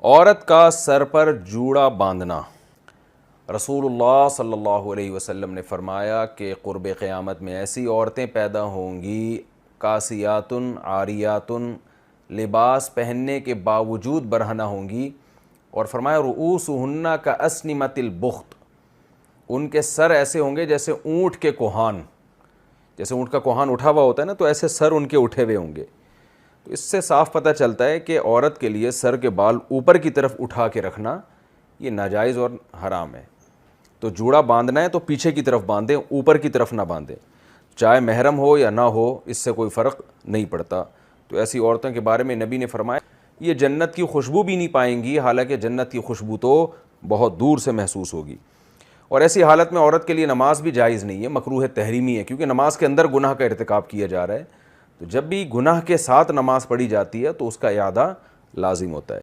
औरत का सर पर जूड़ा बांधना। रसूलुल्लाह सल्लल्लाहु अलैहि वसल्लम ने फरमाया कि क़ुर्ब क़यामत में ऐसी औरतें पैदा होंगी कासियातुन आरियातुन, लिबास पहनने के बावजूद बरहना होंगी। और फरमाया रुऊसुहुन्ना का अस्निमतिल बुख्त, उनके सर ऐसे होंगे जैसे ऊँट के कोहान, जैसे ऊँट का कोहान उठा हुआ होता है ना, तो ऐसे सर उनके उठे हुए होंगे। तो इससे साफ पता चलता है कि औरत के लिए सर के बाल ऊपर की तरफ उठा के रखना ये नाजायज़ और हराम है। तो जूड़ा बांधना है तो पीछे की तरफ बांधें, ऊपर की तरफ ना बांधें। चाहे महरम हो या ना हो, इससे कोई फ़र्क नहीं पड़ता। तो ऐसी औरतों के बारे में नबी ने फरमाया ये जन्नत की खुशबू भी नहीं पाएंगी, हालांकि जन्नत की खुशबू तो बहुत दूर से महसूस होगी। और ऐसी हालत में औरत के लिए नमाज भी जायज़ नहीं है, मकरूह तहरीमी है, क्योंकि नमाज के अंदर गुनाह का इर्तिकाब किया जा रहा है। तो जब भी गुनाह के साथ नमाज पढ़ी जाती है तो उसका इआदा लाजिम होता है।